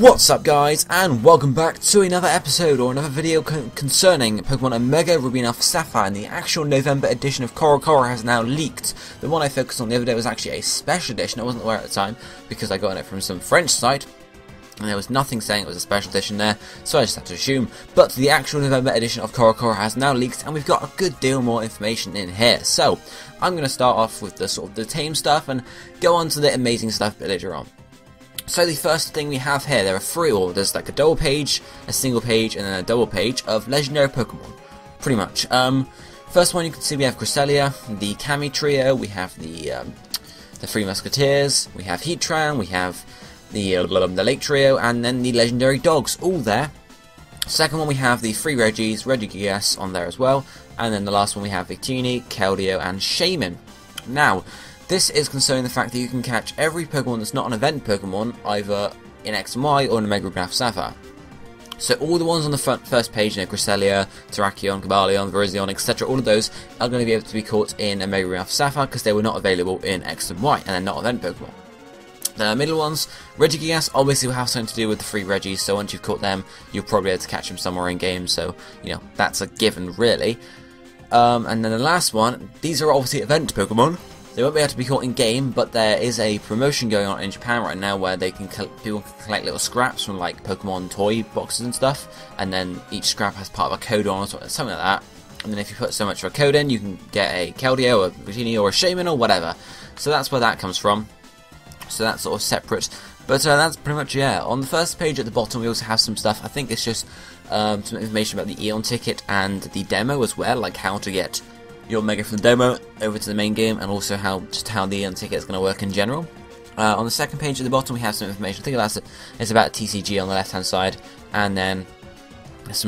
What's up guys, and welcome back to another episode or another video concerning Pokemon Omega Ruby and Alpha Sapphire, and the actual November edition of CoroCoro has now leaked. The one I focused on the other day was actually a special edition. I wasn't aware at the time because I got it from some French site and there was nothing saying it was a special edition there, so I just had to assume. But the actual November edition of CoroCoro has now leaked and we've got a good deal more information in here. So I'm going to start off with the sort of the tame stuff and go on to the amazing stuff later on. So the first thing we have here, there are three orders, like a double page, a single page, and then a double page of legendary Pokemon, pretty much. First one you can see we have Cresselia, the Kami Trio, we have the Three Musketeers, we have Heatran, we have the Lake Trio, and then the legendary dogs, all there. Second one we have the three Regigigas on there as well, and then the last one we have Victini, Keldeo, and Shaman. Now, this is concerning the fact that you can catch every Pokemon that's not an event Pokemon, either in X and Y or in Omega Ruby and Alpha Sapphire. So all the ones on the first page, you know, Cresselia, Terrakion, Cobalion, Virizion, etc., all of those are going to be able to be caught in Omega Ruby and Alpha Sapphire because they were not available in X and Y, and they're not event Pokemon. The middle ones, Regigigas, obviously will have something to do with the three Regis, so once you've caught them, you'll probably be able to catch them somewhere in game, so, you know, that's a given, really. And then the last one, these are obviously event Pokemon. They won't be able to be caught in game, but there is a promotion going on in Japan right now where they can people can collect little scraps from like Pokemon toy boxes and stuff, and then each scrap has part of a code on it or something like that. And then if you put so much of a code in, you can get a Keldeo, a Victini, or a Shaman or whatever. So that's where that comes from. So that's sort of separate. But that's pretty much, yeah. On the first page at the bottom we also have some stuff. I think it's just some information about the Eon ticket and the demo as well, like how to get your Omega from the demo over to the main game, and also how the Eon ticket is going to work in general. On the second page at the bottom we have some information. I think that's it. It's about TCG on the left hand side, and then there's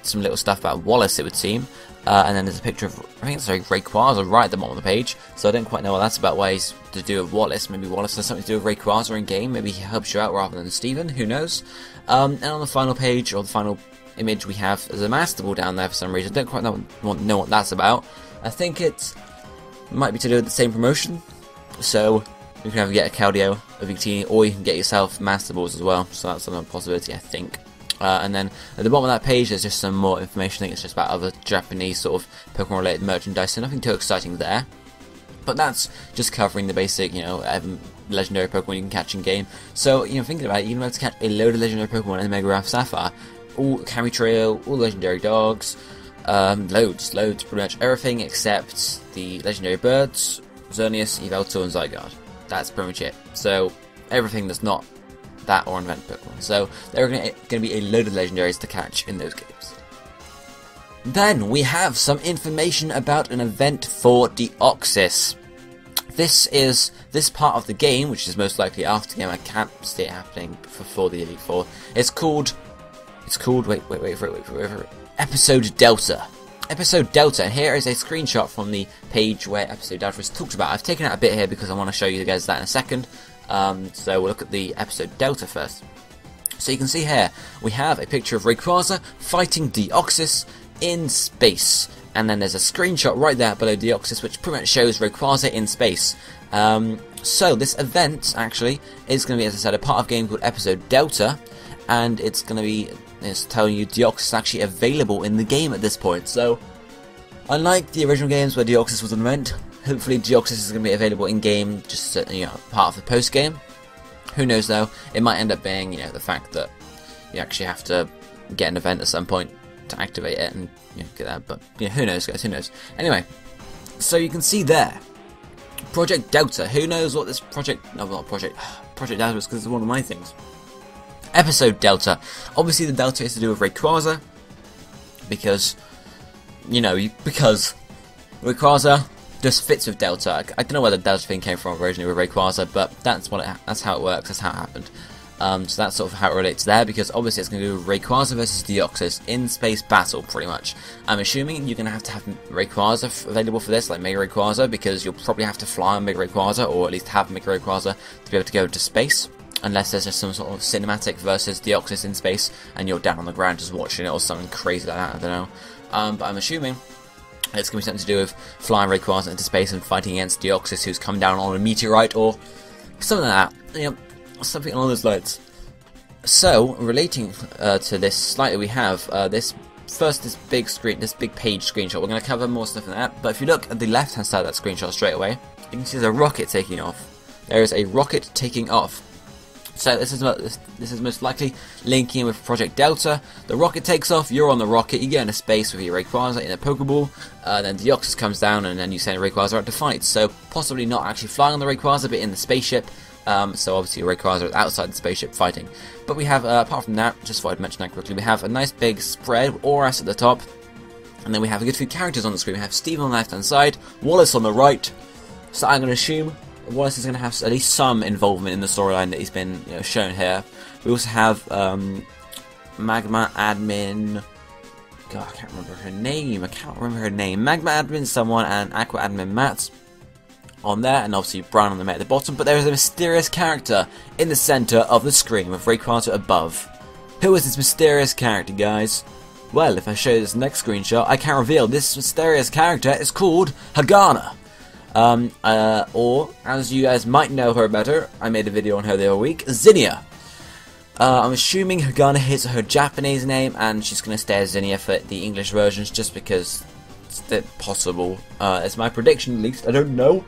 some little stuff about Wallace, it would seem. And then there's a picture of, I think it's Rayquaza right at the bottom of the page, so I don't quite know what that's about, why he's to do with Wallace. Maybe Wallace has something to do with Rayquaza in game, maybe he helps you out rather than Steven, who knows. And on the final page, or the final image we have, there's a Master Ball down there for some reason. I don't quite know what that's about. I think it might be to do with the same promotion, so you can either get a Keldeo, a Victini, or you can get yourself Master Balls as well, so that's another possibility, I think. And then at the bottom of that page there's just some more information. I think it's just about other Japanese sort of Pokemon related merchandise, so nothing too exciting there. But that's just covering the basic, you know, legendary Pokemon you can catch in game. So, you know, thinking about it, you can be able to catch a load of legendary Pokemon in Omega Ruby and Alpha Sapphire. All Kami Trio, all legendary dogs, loads, pretty much everything except the legendary birds, Zinniz, Yveltal, and Zygarde. That's pretty much it. So, everything that's not that or an event Pokemon. So there are going to be a load of legendaries to catch in those games. Then we have some information about an event for Deoxys. This part of the game, which is most likely after the game, I can't see it happening before the Elite Four. It's called wait for it. Episode Delta. Episode Delta, and here is a screenshot from the page where Episode Delta is talked about. I've taken out a bit here because I want to show you guys that in a second. So we'll look at the episode Delta first. So you can see here, we have a picture of Rayquaza fighting Deoxys in space. And then there's a screenshot right there below Deoxys, which pretty much shows Rayquaza in space. So this event, actually, is going to be, as I said, a part of a game called Episode Delta. And it's going to be, it's telling you Deoxys is actually available in the game at this point. So, unlike the original games where Deoxys was an event, hopefully Deoxys is going to be available in game, just you know, part of the post game. Who knows though? It might end up being, you know, the fact that you actually have to get an event at some point to activate it and, you know, get that. But you know, who knows, guys? Who knows? Anyway, so you can see there, Project Delta. Who knows what this project? No, not Project Delta is, because it's one of my things. Episode Delta. Obviously, the Delta is to do with Rayquaza, because you know, because Rayquaza just fits with Delta. I don't know where the Delta thing came from originally with Rayquaza, but that's how it works. That's how it happened. So that's sort of how it relates there, because obviously it's going to do with Rayquaza versus Deoxys in space battle, pretty much. I'm assuming you're going to have Rayquaza available for this, like Mega Rayquaza, because you'll probably have to fly on Mega Rayquaza, or at least have Mega Rayquaza to be able to go into space. Unless there's just some sort of cinematic versus Deoxys in space, and you're down on the ground just watching it, or something crazy like that, I don't know. But I'm assuming it's going to be something to do with flying Rayquaza into space and fighting against Deoxys, who's come down on a meteorite, or something like that. You know, something along those lines. So, relating to this slightly, we have this big page screenshot. We're going to cover more stuff than that, but if you look at the left-hand side of that screenshot straight away, you can see there's a rocket taking off. There is a rocket taking off. So this is most likely linking in with Project Delta. The rocket takes off, you're on the rocket, you get into space with your Rayquaza in a Pokeball, then Deoxys comes down and then you send Rayquaza out to fight. So possibly not actually flying on the Rayquaza, but in the spaceship. So obviously Rayquaza is outside the spaceship fighting. But we have, apart from that, just thought I'd mention that quickly, we have a nice big spread, Auras at the top, and then we have a good few characters on the screen. We have Steve on the left hand side, Wallace on the right, so I'm going to assume Wallace is going to have at least some involvement in the storyline that he's been shown here. We also have Magma Admin, God, I can't remember her name, Magma Admin someone and Aqua Admin Matt on there, and obviously Brown on the mate at the bottom, but there is a mysterious character in the centre of the screen with Rayquaza above. Who is this mysterious character, guys? Well, if I show you this next screenshot, I can reveal this mysterious character is called Hagana. Or, as you guys might know her better, I made a video on her the other week, Zinnia. I'm assuming Hagana is her Japanese name, and she's going to stay as Zinnia for the English versions, just because it's possible. It's my prediction, at least. I don't know,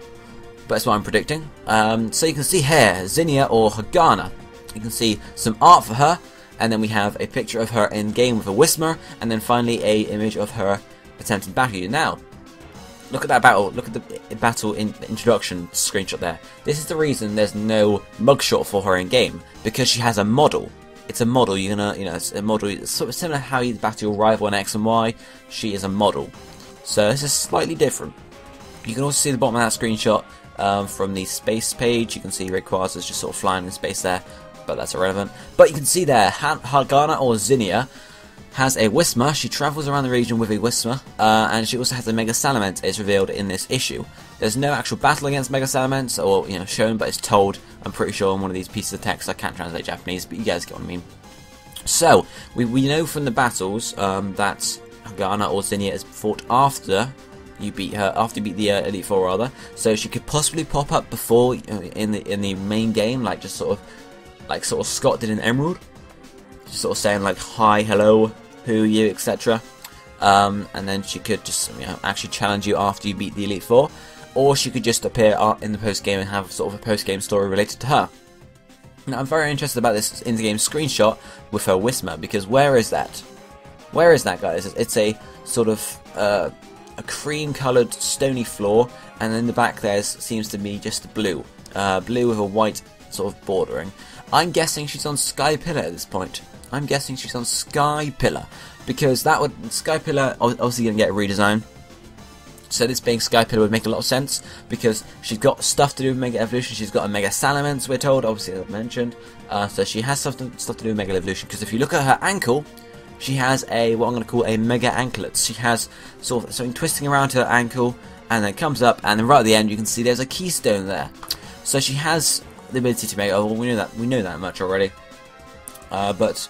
but that's what I'm predicting. So you can see here, Zinnia or Hagana. You can see some art for her, and then we have a picture of her in game with a Whismer, and then finally a image of her attempting to battle you. Now, look at that battle. Look at the battle introduction screenshot there. This is the reason there's no mugshot for her in game, because she has a model. It's a model. You're gonna, it's a model. It's sort of similar to how you battle your rival in X and Y. She is a model, so this is slightly different. You can also see the bottom of that screenshot from the space page. You can see Rayquaza's just sort of flying in space there, but that's irrelevant. But you can see there, Hagana or Zinnia has a Whismer. She travels around the region with a Whismer, and she also has a Mega Salamence, is revealed in this issue. There's no actual battle against Mega Salamence, or shown, but it's told, I'm pretty sure, in one of these pieces of text. I can't translate Japanese, but you guys get what I mean. So, we know from the battles that Hagana or Zinnia is fought after you beat her, after you beat the Elite Four rather, so she could possibly pop up before in the main game, like just sort of Scott did in Emerald, just sort of saying like hi, hello, who are you, etc. And then she could just actually challenge you after you beat the Elite Four, or she could just appear in the post game and have sort of a post game story related to her. Now I'm very interested about this in the game screenshot with her Whismer, because where is that? Where is that, guys? It's a sort of a cream-coloured stony floor, and in the back there seems to be just blue, blue with a white sort of bordering. I'm guessing she's on Sky Pillar at this point. I'm guessing she's on Sky Pillar, because that would Sky Pillar obviously going to get a redesign. So this being Sky Pillar would make a lot of sense, because she's got stuff to do with Mega Evolution. She's got a Mega Salamence, we're told, obviously as I mentioned. So she has stuff to do with Mega Evolution, because if you look at her ankle, she has what I'm going to call a Mega Anklet. She has sort of something twisting around her ankle, and then it comes up, and then right at the end you can see there's a keystone there. So she has the ability to make. Oh, well, we know that much already. But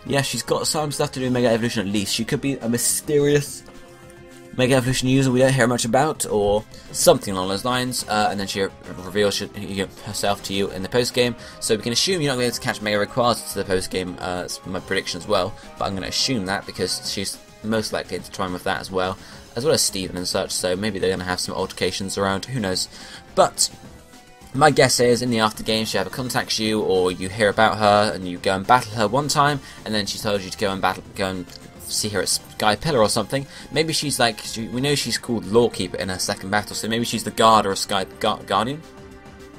yeah, she's got some stuff to do with Mega Evolution at least. She could be a mysterious Mega Evolution user we don't hear much about, or something along those lines, and then she reveals herself to you in the post game. So we can assume you're not going to be able to catch Mega Rayquaza to the post game. It's my prediction as well, but I'm going to assume that because she's most likely intertwined with that as well as Steven and such. So maybe they're going to have some altercations around. Who knows? But my guess is in the after game she either contacts you, or you hear about her and you go and battle her one time, and then she tells you to go and see her at Sky Pillar or something. Maybe she's like, we know she's called Lorekeeper in her second battle, so maybe she's the Guarder of Sky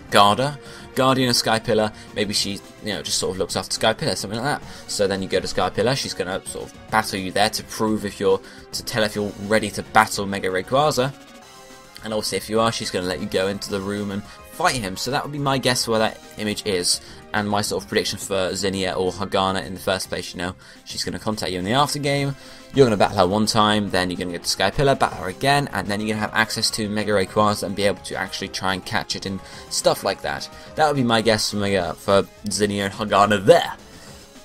Guardian of Sky Pillar. Maybe she just sort of looks after Sky Pillar, something like that. So then you go to Sky Pillar, she's gonna sort of battle you there to prove if you're ready to battle Mega Rayquaza, and obviously if you are, she's gonna let you go into the room and fight him. So that would be my guess where that image is, and my sort of prediction for Zinnia or Hagana in the first place. She's going to contact you in the after game, you're going to battle her one time, then you're going to go to Sky Pillar, battle her again, and then you're going to have access to Mega Rayquaza and be able to actually try and catch it and stuff like that. That would be my guess for Zinnia and Hagana there.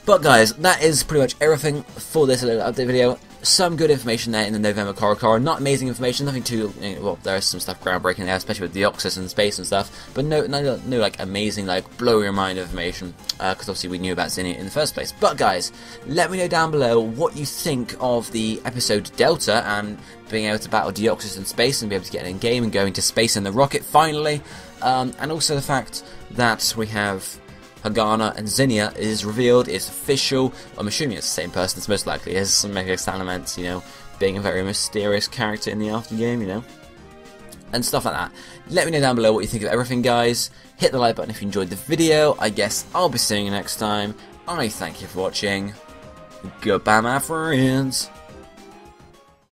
But guys, that is pretty much everything for this little update video. some good information there in the November CoroCoro. Not amazing information, nothing too, well, there is some stuff groundbreaking there, especially with Deoxys and space and stuff, but no like amazing, like blow your mind information, because obviously we knew about Zinnia in the first place. But guys, let me know down below what you think of the episode Delta and being able to battle Deoxys in space and be able to get in game and go into space in the rocket finally, and also the fact that we have Hagana and Zinnia is revealed, it's official. I'm assuming it's the same person, it's most likely is. Some Mega Salamence, you know, being a very mysterious character in the aftergame, you know, and stuff like that. Let me know down below what you think of everything, guys. Hit the like button if you enjoyed the video. I guess I'll be seeing you next time. I thank you for watching. Goodbye, my friends.